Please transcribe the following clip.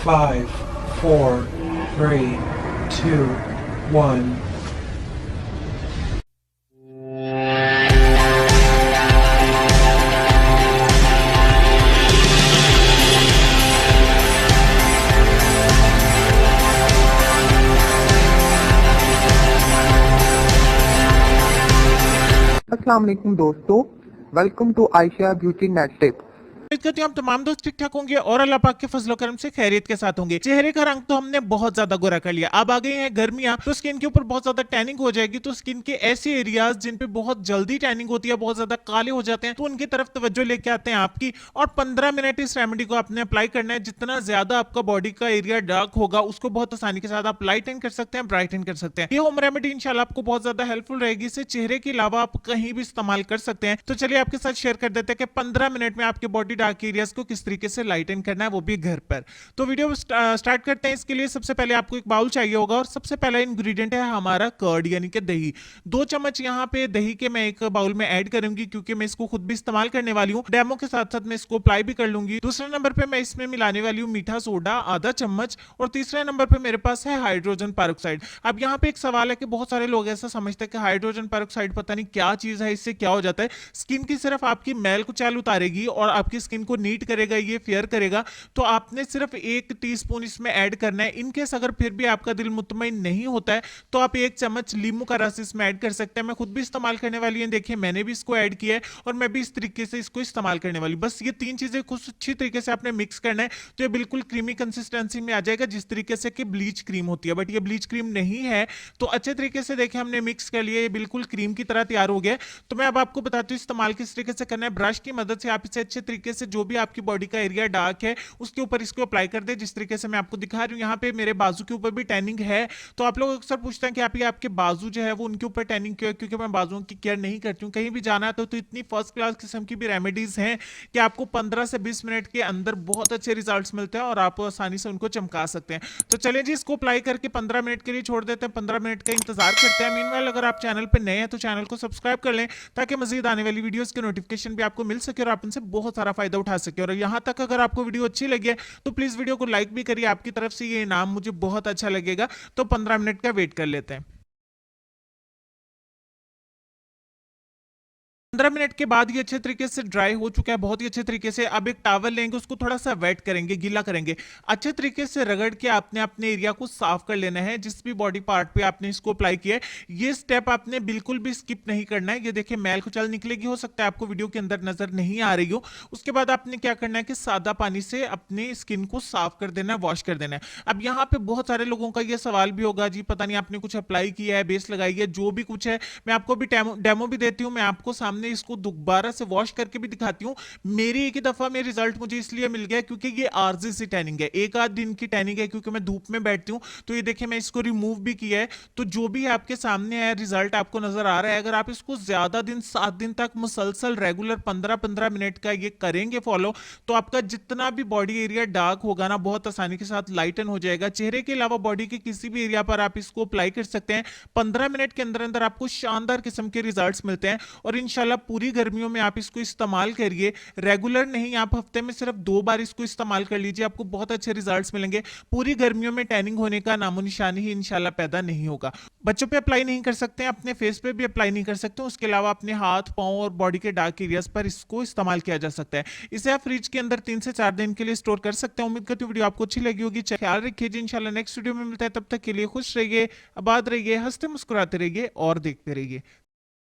5, 4, 3, 2, 1. अस्सलाम वालेकुम दोस्तों, welcome to Ayesha beauty net tip. उम्मीद करती हूँ आप तमाम दोस्त ठीक ठाक होंगे और अल्लाह पाक के फजलो करम से खैरियत के साथ होंगे। चेहरे का रंग तो हमने बहुत ज्यादा गोरा कर लिया, अब आ गई हैं गर्मियां, तो स्किन के ऊपर बहुत ज्यादा टैनिंग हो जाएगी। तो स्किन के ऐसे एरियाज जिन पे बहुत जल्दी टैनिंग होती है, बहुत ज्यादा काले हो जाते हैं, तो उनकी तरफ तवज्जो लेके आते हैं आपकी। और 15 मिनट इस रेमेडी को आपने अप्लाई करना है। जितना ज्यादा आपका बॉडी का एरिया डार्क होगा, उसको बहुत आसानी के साथ आप लाइटन कर सकते हैं, ब्राइटन कर सकते हैं। ये होम रेमेडी इंशाल्लाह आपको बहुत ज्यादा हेल्पफुल रहेगी। इसे चेहरे के अलावा आप कहीं भी इस्तेमाल कर सकते हैं। तो चलिए आपके साथ शेयर कर देते हैं कि 15 मिनट में आपके बॉडी डार्क एरियाज को किस तरीके से लाइटन करना है, वो भी घर पर। तो वीडियो स्टार्ट करते हैं। इसके लिए सबसे पहले आपको एक बाउल चाहिए होगा और सबसे पहला इंग्रेडिएंट है हमारा कर्ड यानी कि दही। 2 चम्मच यहाँ पे दही के मैं एक बाउल में ऐड करूंगी, क्योंकि मैं इसको खुद भी इस्तेमाल करने वाली हूँ। डेमो के साथ साथ मैं इसको अप्लाई भी कर लूंगी। दूसरे नंबर पे मैं इसमें मिलाने वाली हूँ मीठा सोडा आधा चम्मच, और तीसरे नंबर पे मेरे पास है हाइड्रोजन पेरोक्साइड। अब यहाँ पे एक सवाल है कि बहुत सारे लोग ऐसा समझते हैं कि हाइड्रोजन पेरोक्साइड पता नहीं क्या चीज है, इससे क्या हो जाता है। स्किन की सिर्फ आपकी मैल को चाल उतारेगी और आपकी स्किन को नीट करेगा, ये फेयर करेगा। तो आपने सिर्फ 1 टीस्पून इसमें ऐड करना है। इनकेस अगर फिर भी आपका दिल मुतमईन नहीं होता है, तो आप 1 चम्मच लींबू का रस इसमें ऐड कर सकते हैं। मैं खुद भी इस्तेमाल करने वाली है, देखिए मैंने भी इसको ऐड किया है और मैं भी इस तरीके से इसको इस्तेमाल करने वाली। बस ये 3 चीजें कुछ अच्छी तरीके से आपने मिक्स करना है, तो ये बिल्कुल क्रीमी कंसिस्टेंसी में आ जाएगा, जिस तरीके से कि ब्लीच क्रीम होती है। बट ये ब्लीच क्रीम नहीं है। तो अच्छे तरीके से देखिए हमने मिक्स कर लिया, ये बिल्कुल क्रीम की तरह तैयार हो गया। तो मैं अब आपको बताती हूँ इस्तेमाल किस तरीके से करना है। ब्रश की मदद से आप इसे अच्छे तरीके से जो भी आपकी बॉडी का एरिया डार्क है उसके ऊपर इसको अप्लाई कर दे, जिस तरीके से मैं आपको दिखा रही हूँ। यहाँ पे मेरे बाजू के ऊपर भी टैनिंग है। तो आप लोग अक्सर पूछते हैं कि आप ये आपके बाजू जो है वो उनके ऊपर टैनिंग क्यों है, क्योंकि मैं बाजुओं की केयर नहीं करती हूँ। कहीं भी जाना है तो इतनी फर्स्ट क्लास किस्म की भी रेमेडीज हैं कि आपको 15 से 20 मिनट के अंदर बहुत अच्छे रिजल्ट्स मिलते हैं और आप आसानी से उनको चमका सकते हैं। तो चलिए जी, इसको अप्लाई करके 15 मिनट के लिए छोड़ देते हैं। 15 मिनट का इंतजार करते हैं। मीनवाइल अगर आप चैनल पर नए हैं तो चैनल को सब्सक्राइब कर लें, ताकि मजीद आने वाली वीडियोस के नोटिफिकेशन भी आपको मिल सके और आप उनसे बहुत सारा फायदा उठा सके। और यहाँ तक अगर आपको वीडियो अच्छी लगी है तो प्लीज वीडियो को लाइक भी करिए। आपकी तरफ से ये इनाम मुझे बहुत अच्छा लगेगा। तो 15 मिनट का वेट कर लेते हैं। 15 मिनट के बाद ये अच्छे तरीके से ड्राई हो चुका है, बहुत ही अच्छे तरीके से। अब एक टॉवल लेंगे, उसको थोड़ा सा वेट करेंगे, गीला करेंगे। अच्छे तरीके से रगड़ के आपने अपने एरिया को साफ कर लेना है, जिस भी बॉडी पार्ट पे आपने इसको अप्लाई किया है। ये स्टेप आपने बिल्कुल भी स्किप नहीं करना है। ये देखिए मैल कुचल निकलेगी, हो सकता है आपको वीडियो के अंदर नजर नहीं आ रही हो। उसके बाद आपने क्या करना है कि सादा पानी से अपनी स्किन को साफ कर देना है, वॉश कर देना है। अब यहाँ पे बहुत सारे लोगों का ये सवाल भी होगा, जी पता नहीं आपने कुछ अप्लाई किया है, बेस लगाई है, जो भी कुछ है। मैं आपको भी डेमो भी देती हूँ, मैं आपको सामने इसको दोबारा से वॉश करके भी दिखाती हूँ। मेरी एक ही दफा में रिजल्ट मुझे इसलिए मिल गया क्योंकि ये आरजी सी टैनिंग है, एक आध दिन की टैनिंग है, क्योंकि मैं धूप में बैठती हूँ। तो ये देखिए मैं इसको रिमूव भी किया है। तो जो भी आपके सामने है रिजल्ट आपको नजर आ रहा है। अगर आप इसको ज्यादा दिन 7 दिन तक मुसलसल रेगुलर 15-15 मिनट का ये करेंगे फॉलो, तो आपका जितना भी बॉडी एरिया डार्क होगा ना, बहुत आसानी के साथ लाइटन हो जाएगा। चेहरे के अलावा बॉडी के किसी भी एरिया पर आप इसको अप्लाई कर सकते हैं। 15 मिनट के अंदर अंदर आपको शानदार किस्म के रिजल्ट्स मिलते हैं। और इंशाल्लाह पूरी गर्मियों में आप इसको इस्तेमाल करिए, रेगुलर नहीं, आप हफ्ते में सिर्फ 2 बार इसको इस्तेमाल कर लीजिए, आपको बहुत अच्छे रिजल्ट्स मिलेंगे। पूरी गर्मियों में टैनिंग होने का नामो निशान ही इंशाल्लाह पैदा नहीं होगा। बच्चों पे अप्लाई नहीं कर सकते हैं, अपने फेस पे भी अप्लाई नहीं कर सकते। उसके अलावा अपने हाथ पांव और बॉडी के डार्क एरियाज पर इसको इस्तेमाल किया जा सकता है। इसे आप फ्रिज के अंदर 3 से 4 दिन के लिए स्टोर कर सकते हैं। उम्मीद करती हूँ वीडियो आपको अच्छी लगी होगी। ख्याल रखिए जी, इंशाल्लाह नेक्स्ट वीडियो में मिलता है। तब तक के लिए खुश रहिए, आबाद रहिए, हंसते मुस्कुराते रहिए और देखते रहिए।